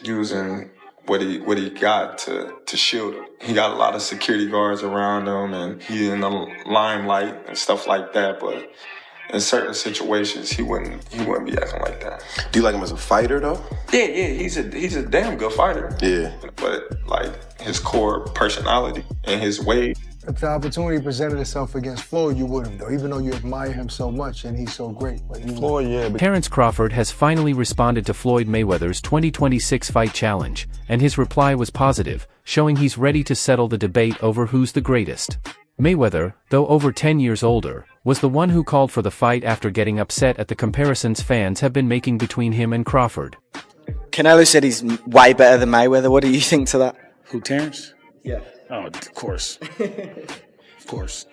using what he got to shield him. He got a lot of security guards around him, and he in the limelight and stuff like that. But in certain situations, he wouldn't be acting like that. Do you like him as a fighter though? Yeah, he's a damn good fighter. Yeah. But like his core personality and his way. If the opportunity presented itself against Floyd, you would have, though, even though you admire him so much and he's so great. Floyd, yeah. Terence Crawford has finally responded to Floyd Mayweather's 2026 fight challenge, and his reply was positive, showing he's ready to settle the debate over who's the greatest. Mayweather, though over 10 years older, was the one who called for the fight after getting upset at the comparisons fans have been making between him and Crawford. Canelo said he's way better than Mayweather. What do you think to that? Who, Terence? Yeah. Oh, of course. Of course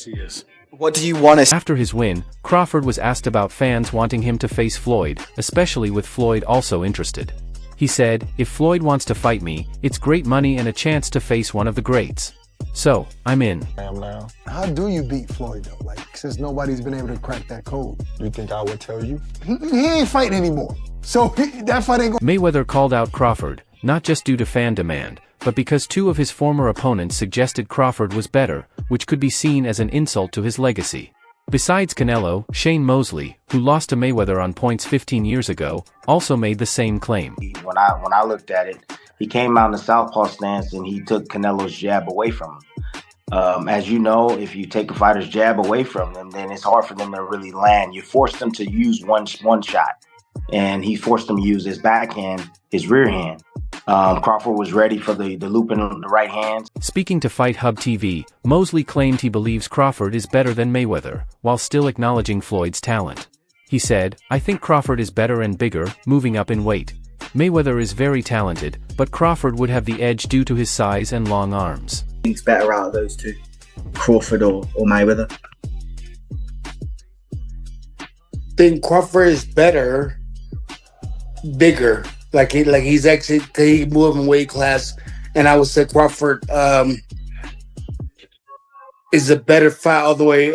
he is. What do you want to... After his win, Crawford was asked about fans wanting him to face Floyd, especially with Floyd also interested. He said, "If Floyd wants to fight me, it's great money and a chance to face one of the greats. So, I'm in." I am now. How do you beat Floyd, though? Like, since nobody's been able to crack that code. You think I would tell you? He ain't fighting anymore. So, that fight ain't going... Mayweather called out Crawford, not just due to fan demand, but because two of his former opponents suggested Crawford was better, which could be seen as an insult to his legacy. Besides Canelo, Mosley, who lost to Mayweather on points 15 years ago, also made the same claim. When I looked at it, he came out in the southpaw stance and he took Canelo's jab away from him. As you know, if you take a fighter's jab away from them, then it's hard for them to really land. You force them to use one shot, and he forced them to use his backhand, his rear hand. Crawford was ready for the loop in the right hand. Speaking to Fight Hub TV, Mosley claimed he believes Crawford is better than Mayweather, while still acknowledging Floyd's talent. He said, "I think Crawford is better and bigger, moving up in weight. Mayweather is very talented, but Crawford would have the edge due to his size and long arms." Who's better out of those two? Crawford or Mayweather? I think Crawford is better, bigger. Like he's actually, he moved in weight class, and I would say Crawford is a better fight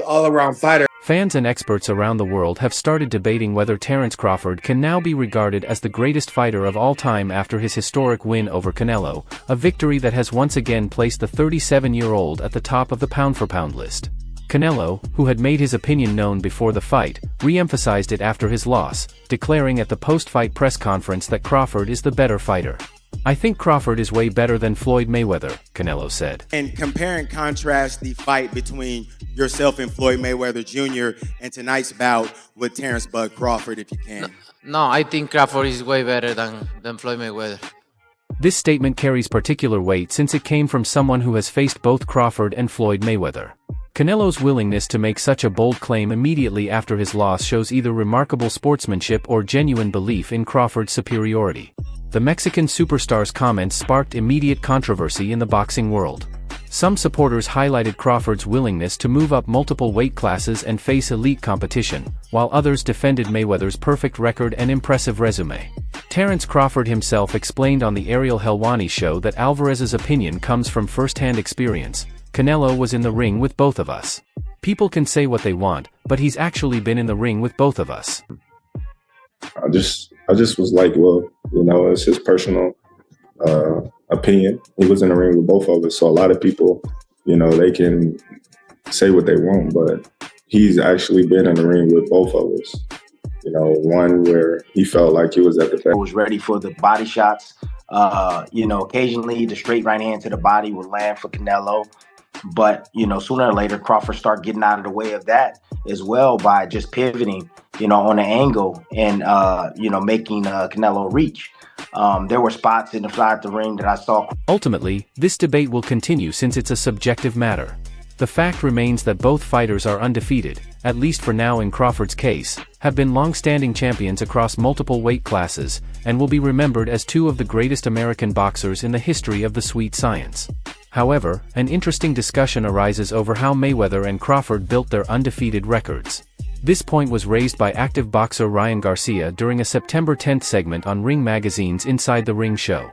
all around fighter. Fans and experts around the world have started debating whether Terence Crawford can now be regarded as the greatest fighter of all time after his historic win over Canelo, a victory that has once again placed the 37-year-old at the top of the pound-for-pound list. Canelo, who had made his opinion known before the fight, re-emphasized it after his loss, declaring at the post-fight press conference that Crawford is the better fighter. "I think Crawford is way better than Floyd Mayweather," Canelo said. And compare and contrast the fight between yourself and Floyd Mayweather Jr. and tonight's bout with Terence Bud Crawford, if you can. No, I think Crawford is way better than Floyd Mayweather. This statement carries particular weight since it came from someone who has faced both Crawford and Floyd Mayweather. Canelo's willingness to make such a bold claim immediately after his loss shows either remarkable sportsmanship or genuine belief in Crawford's superiority. The Mexican superstar's comments sparked immediate controversy in the boxing world. Some supporters highlighted Crawford's willingness to move up multiple weight classes and face elite competition, while others defended Mayweather's perfect record and impressive resume. Terence Crawford himself explained on the Ariel Helwani show that Alvarez's opinion comes from first-hand experience. "Canelo was in the ring with both of us. People can say what they want, but he's actually been in the ring with both of us." I just was like, well, it's his personal opinion. He was in the ring with both of us. So a lot of people, they can say what they want, but he's actually been in the ring with both of us. One where he felt like he was at the best. He was ready for the body shots. Occasionally the straight right hand to the body would land for Canelo. But, sooner or later, Crawford started getting out of the way of that as well by just pivoting, on an angle and, making Canelo reach. There were spots in the fly at the ring that I saw. Ultimately, this debate will continue since it's a subjective matter. The fact remains that both fighters are undefeated, at least for now in Crawford's case, have been long-standing champions across multiple weight classes, and will be remembered as two of the greatest American boxers in the history of the sweet science. However, an interesting discussion arises over how Mayweather and Crawford built their undefeated records. This point was raised by active boxer Ryan Garcia during a September 10th segment on Ring Magazine's Inside the Ring show.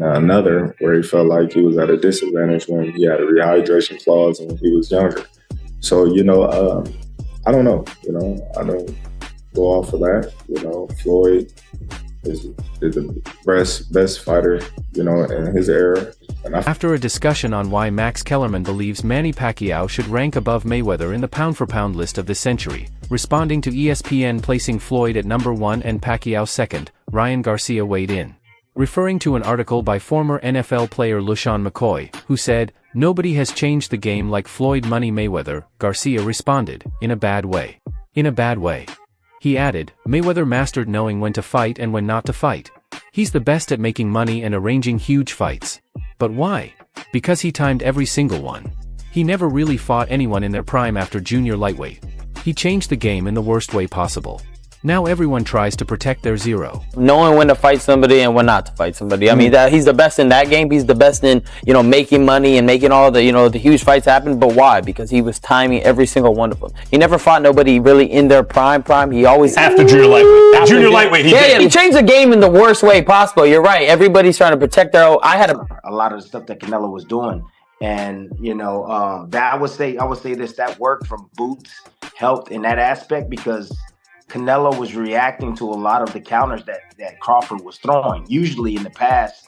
Another where he felt like he was at a disadvantage when he had a rehydration clause and when he was younger. So, I don't know. I don't go off of that. Floyd is the best fighter, you know, in his era. And After a discussion on why Max Kellerman believes Manny Pacquiao should rank above Mayweather in the pound-for-pound list of this century, responding to ESPN placing Floyd at number 1 and Pacquiao second, Ryan Garcia weighed in. Referring to an article by former NFL player LaShawn McCoy, who said, "Nobody has changed the game like Floyd Money Mayweather," Garcia responded, "In a bad way. In a bad way." He added, "Mayweather mastered knowing when to fight and when not to fight. He's the best at making money and arranging huge fights. But why? Because he timed every single one. He never really fought anyone in their prime after junior lightweight. He changed the game in the worst way possible. Now everyone tries to protect their zero." Knowing when to fight somebody and when not to fight somebody. I mean, he's the best in that game. He's the best in, making money and making all the, the huge fights happen. But why? Because he was timing every single one of them. He never fought nobody really in their prime. He always after junior lightweight. Junior lightweight. He changed the game in the worst way possible. You're right. Everybody's trying to protect their own. I had a lot of the stuff that Canelo was doing, and that I would say this, that work from Boots helped in that aspect because Canelo was reacting to a lot of the counters that Crawford was throwing. Usually in the past,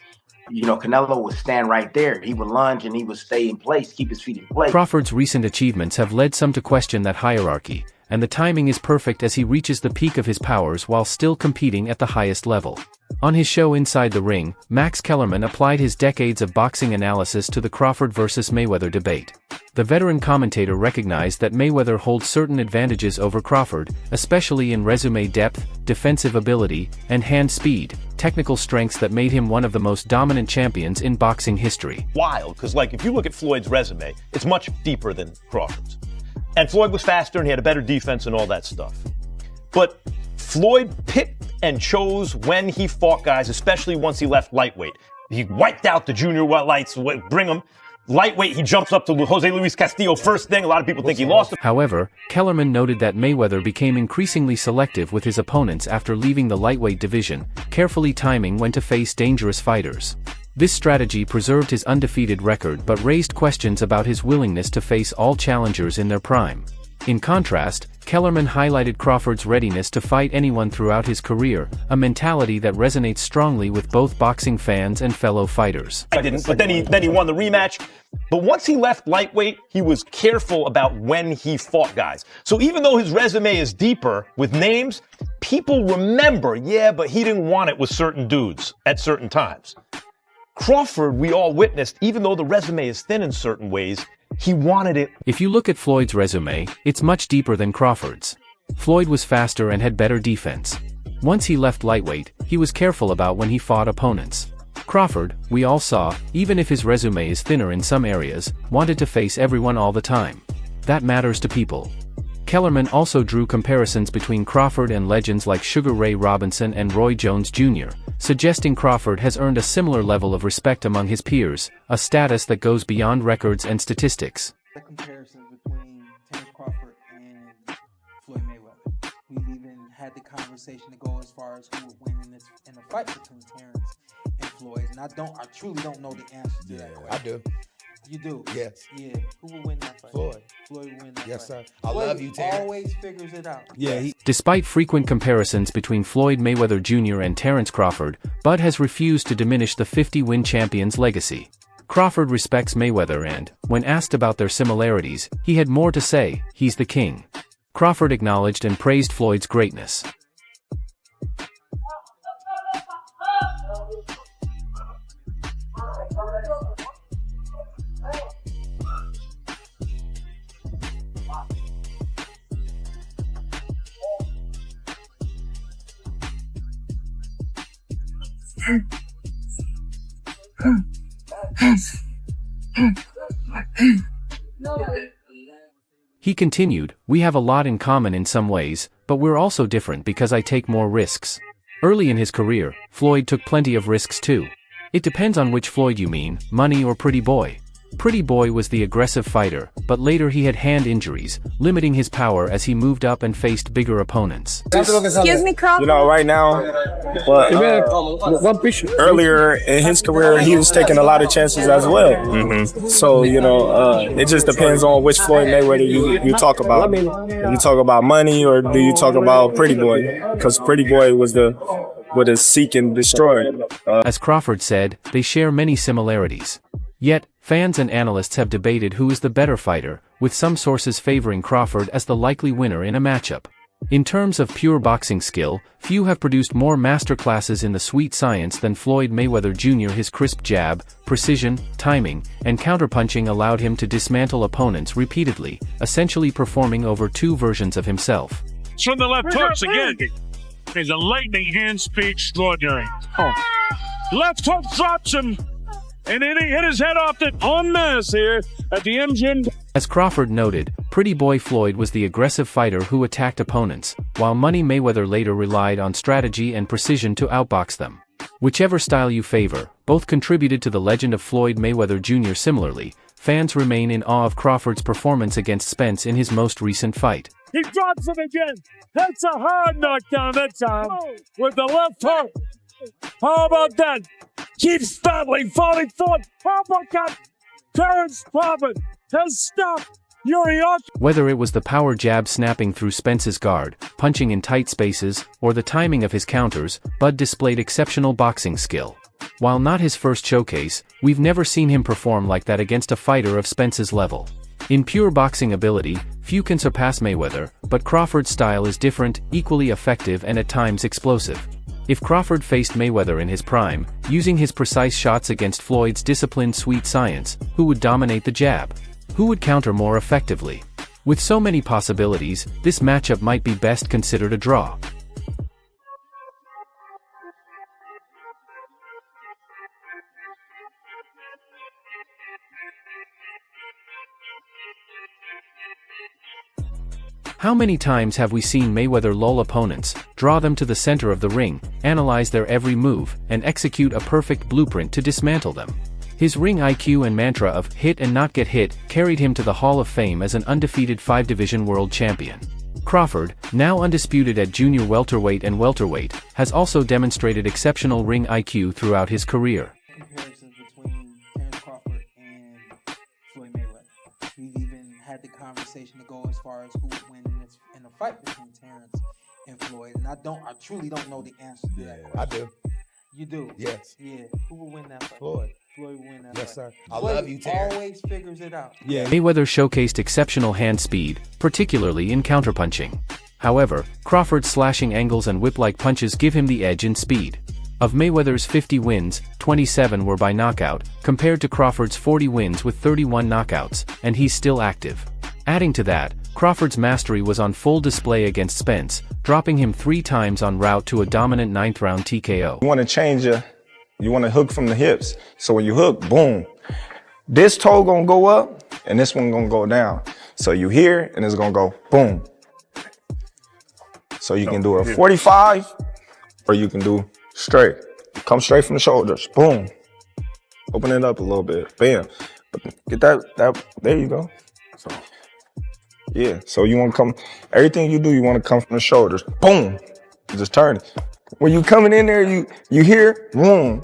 Canelo would stand right there. He would lunge and he would stay in place, keep his feet in place. Crawford's recent achievements have led some to question that hierarchy, and the timing is perfect as he reaches the peak of his powers while still competing at the highest level. On his show Inside the Ring, Max Kellerman applied his decades of boxing analysis to the Crawford versus Mayweather debate. The veteran commentator recognized that Mayweather holds certain advantages over Crawford, especially in resume depth, defensive ability, and hand speed, technical strengths that made him one of the most dominant champions in boxing history. Wild, because if you look at Floyd's resume, it's much deeper than Crawford's. And Floyd was faster and he had a better defense and all that stuff. But Floyd picked and chose when he fought guys, especially once he left lightweight. He wiped out the junior lights, bring him. Lightweight, he jumps up to Jose Luis Castillo first thing. A lot of people think he lost. However, Kellerman noted that Mayweather became increasingly selective with his opponents after leaving the lightweight division, carefully timing when to face dangerous fighters. This strategy preserved his undefeated record but raised questions about his willingness to face all challengers in their prime. In contrast, Kellerman highlighted Crawford's readiness to fight anyone throughout his career, a mentality that resonates strongly with both boxing fans and fellow fighters. I didn't, but then he won the rematch. But once he left lightweight, he was careful about when he fought guys. So even though his resume is deeper with names, people remember, but he didn't want it with certain dudes at certain times. Crawford, we all witnessed, even though the resume is thin in certain ways, he wanted it. If you look at Floyd's resume, it's much deeper than Crawford's. Floyd was faster and had better defense. Once he left lightweight, he was careful about when he fought opponents. Crawford, we all saw, even if his resume is thinner in some areas, wanted to face everyone all the time. That matters to people. Kellerman also drew comparisons between Crawford and legends like Sugar Ray Robinson and Roy Jones Jr., suggesting Crawford has earned a similar level of respect among his peers, a status that goes beyond records and statistics. The comparison between Terence Crawford and Floyd Mayweather. We've even had the conversation to go as far as who would win in a fight between Terence and Floyd. And I truly don't know the answer to that question. I do. You do? Yes. Yeah. Who will win that fight? Floyd. Floyd will win that yes, fight. Sir. I love you, Terence. Always figures it out. Yeah. Despite frequent comparisons between Floyd Mayweather Jr. and Terence Crawford, Bud has refused to diminish the 50-win champion's legacy. Crawford respects Mayweather and, when asked about their similarities, he had more to say. He's the king. Crawford acknowledged and praised Floyd's greatness. He continued, "We have a lot in common in some ways, but we're also different because I take more risks." Early in his career, Floyd took plenty of risks too. It depends on which Floyd you mean, Money or Pretty Boy. Pretty Boy was the aggressive fighter, but later he had hand injuries, limiting his power as he moved up and faced bigger opponents. Excuse me, Crawford. You know, right now, earlier in his career, he was taking a lot of chances as well. So, it just depends on which Floyd Mayweather you talk about. If you talk about Money or do you talk about Pretty Boy? Because Pretty Boy was the but is seek and destroy. As Crawford said, they share many similarities. Yet, fans and analysts have debated who is the better fighter, with some sources favoring Crawford as the likely winner in a matchup. In terms of pure boxing skill, few have produced more masterclasses in the sweet science than Floyd Mayweather Jr. His crisp jab, precision, timing, and counterpunching allowed him to dismantle opponents repeatedly, essentially performing over two versions of himself. From the left hooks again. He's a lightning hand speed extraordinary. Oh. Left hook drops him. And then he hit his head off it en masse here at the MGM. As Crawford noted, Pretty Boy Floyd was the aggressive fighter who attacked opponents, while Money Mayweather later relied on strategy and precision to outbox them. Whichever style you favor, both contributed to the legend of Floyd Mayweather Jr. Similarly, fans remain in awe of Crawford's performance against Spence in his most recent fight. He drops him again. That's a hard knockdown that time with the left hook. How about that? Keeps battling, falling forward. Uppercut. Terence Crawford has stopped Yuri. Whether it was the power jab snapping through Spence's guard, punching in tight spaces, or the timing of his counters, Bud displayed exceptional boxing skill. While not his first showcase, we've never seen him perform like that against a fighter of Spence's level. In pure boxing ability, few can surpass Mayweather, but Crawford's style is different, equally effective and at times explosive. If Crawford faced Mayweather in his prime, using his precise shots against Floyd's disciplined sweet science, who would dominate the jab? Who would counter more effectively? With so many possibilities, this matchup might be best considered a draw. How many times have we seen Mayweather lull opponents, draw them to the center of the ring, analyze their every move, and execute a perfect blueprint to dismantle them? His ring IQ and mantra of hit and not get hit carried him to the Hall of Fame as an undefeated 5-division world champion. Crawford, now undisputed at junior welterweight and welterweight, has also demonstrated exceptional ring IQ throughout his career. Comparisons between Terence Crawford and Floyd Mayweather. We've even had the conversation to go as far as who would win in a fight between Terence and Floyd, and I truly don't know the answer to that question. I do. You do? Yes. Yeah. Who will win that fight? Floyd. Floyd will win that Yes, fight. sir. I Floyd love you, Terence. always figures it out. Yeah. Mayweather showcased exceptional hand speed, particularly in counterpunching. However, Crawford's slashing angles and whip-like punches give him the edge in speed. Of Mayweather's 50 wins, 27 were by knockout, compared to Crawford's 40 wins with 31 knockouts, and he's still active. Adding to that, Crawford's mastery was on full display against Spence, dropping him 3 times en route to a dominant 9th-round TKO. You want to change you want to hook from the hips. So when you hook, boom, this toe gonna go up and this one gonna go down. So you hear and it's gonna go boom. So you can do a 45 or you can do straight. Come straight from the shoulders, boom. Open it up a little bit, bam. Get that, there you go. So, yeah, so you want to come, everything you do, you want to come from the shoulders, boom. Just turn it. When you coming in there, you hear, boom.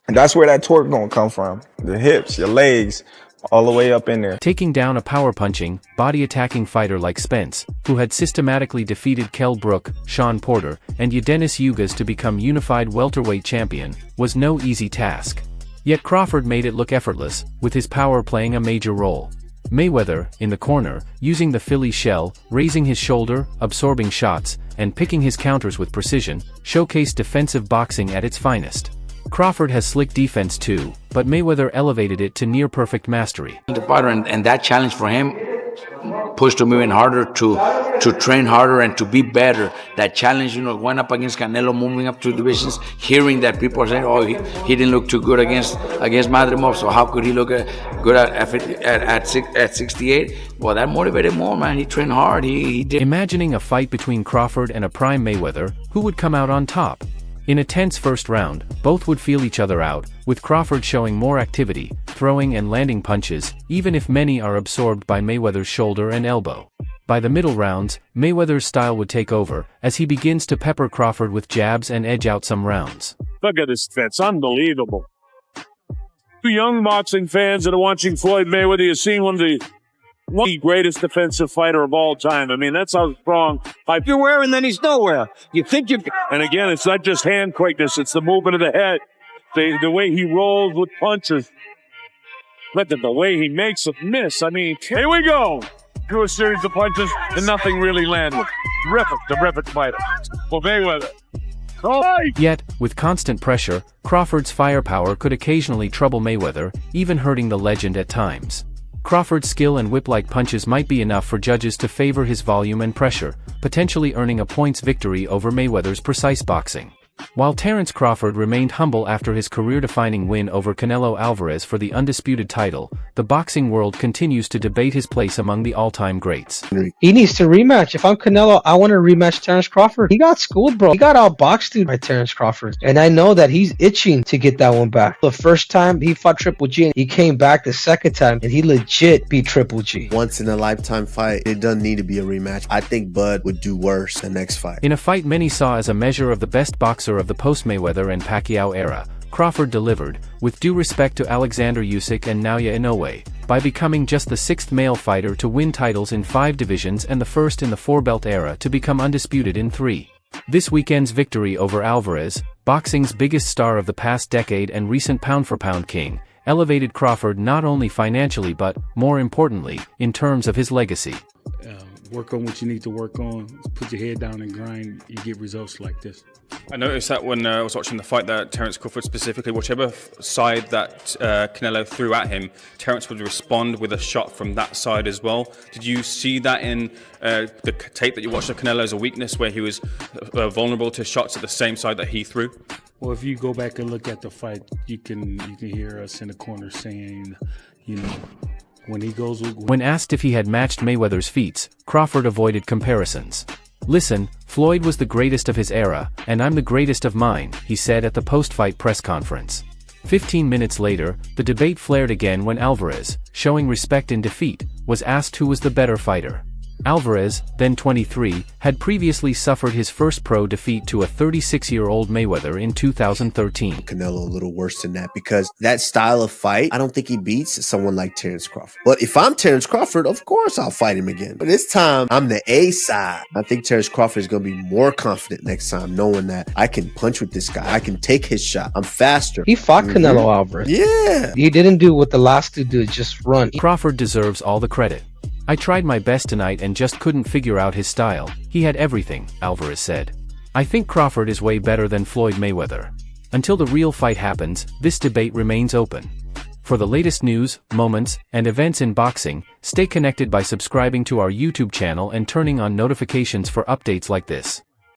And that's where that torque gonna come from. The hips, your legs, all the way up in there. Taking down a power-punching, body-attacking fighter like Spence, who had systematically defeated Kell Brook, Sean Porter, and Yadenis Ugas to become unified welterweight champion, was no easy task. Yet Crawford made it look effortless, with his power playing a major role. Mayweather, in the corner, using the Philly shell, raising his shoulder, absorbing shots, and picking his counters with precision, showcased defensive boxing at its finest. Crawford has slick defense too, but Mayweather elevated it to near-perfect mastery. The fighter, and that challenge for him pushed him even harder to train harder and to be better. That challenge, went up against Canelo, moving up 2 divisions, hearing that people are saying, oh, he didn't look too good against Madrimov, so how could he look good at 68? Well, that motivated more, man. He trained hard. He did. Imagining a fight between Crawford and a prime Mayweather, who would come out on top? In a tense first round, both would feel each other out, with Crawford showing more activity, throwing and landing punches, even if many are absorbed by Mayweather's shoulder and elbow. By the middle rounds, Mayweather's style would take over, as he begins to pepper Crawford with jabs and edge out some rounds. Look at this, it's unbelievable. You young boxing fans that are watching Floyd Mayweather, you've seen one of the one of the greatest defensive fighter of all time. I mean, that's how strong. If you're wearing, then he's nowhere. You think you. And again, it's not just hand quickness; it's the movement of the head, the way he rolls with punches, but the way he makes a miss. I mean, here we go. Through a series of punches and nothing really landed. Terrific fighter. For Mayweather. Yet, with constant pressure, Crawford's firepower could occasionally trouble Mayweather, even hurting the legend at times. Crawford's skill and whip-like punches might be enough for judges to favor his volume and pressure, potentially earning a points victory over Mayweather's precise boxing. While Terence Crawford remained humble after his career-defining win over Canelo Alvarez for the undisputed title, the boxing world continues to debate his place among the all-time greats. He needs to rematch. If I'm Canelo, I want to rematch Terence Crawford. He got schooled, bro. He got outboxed, dude, by Terence Crawford. And I know that he's itching to get that one back. The first time he fought Triple G, and he came back the second time, and he legit beat Triple G. Once in a lifetime fight. It doesn't need to be a rematch. I think Bud would do worse the next fight. In a fight many saw as a measure of the best boxer of the post-Mayweather and Pacquiao era, Crawford delivered, with due respect to Alexander Usyk and Naoya Inoue, by becoming just the sixth male fighter to win titles in 5 divisions and the first in the four-belt era to become undisputed in 3. This weekend's victory over Alvarez, boxing's biggest star of the past decade and recent pound-for-pound king, elevated Crawford not only financially but, more importantly, in terms of his legacy. Work on what you need to work on. Put your head down and grind. You get results like this. I noticed that when I was watching the fight that Terence Crawford specifically, whichever side that Canelo threw at him, Terence would respond with a shot from that side as well. Did you see that in the tape that you watched of Canelo as a weakness, where he was vulnerable to shots at the same side that he threw? Well, if you go back and look at the fight, you can hear us in the corner saying, you know, when asked if he had matched Mayweather's feats, Crawford avoided comparisons. "Listen, Floyd was the greatest of his era, and I'm the greatest of mine," he said at the post-fight press conference. 15 minutes later, the debate flared again when Alvarez, showing respect in defeat, was asked who was the better fighter. Alvarez, then 23, had previously suffered his first pro defeat to a 36-year-old Mayweather in 2013. Canelo a little worse than that, because that style of fight, I don't think he beats someone like Terence Crawford. But if I'm Terence Crawford, of course I'll fight him again. But this time, I'm the A side. I think Terence Crawford is going to be more confident next time, knowing that I can punch with this guy. I can take his shot. I'm faster. He fought Canelo Alvarez. Yeah. He didn't do what the last two did, just run. Crawford deserves all the credit. "I tried my best tonight and just couldn't figure out his style. He had everything," Alvarez said. "I think Crawford is way better than Floyd Mayweather." Until the real fight happens, this debate remains open. For the latest news, moments, and events in boxing, stay connected by subscribing to our YouTube channel and turning on notifications for updates like this.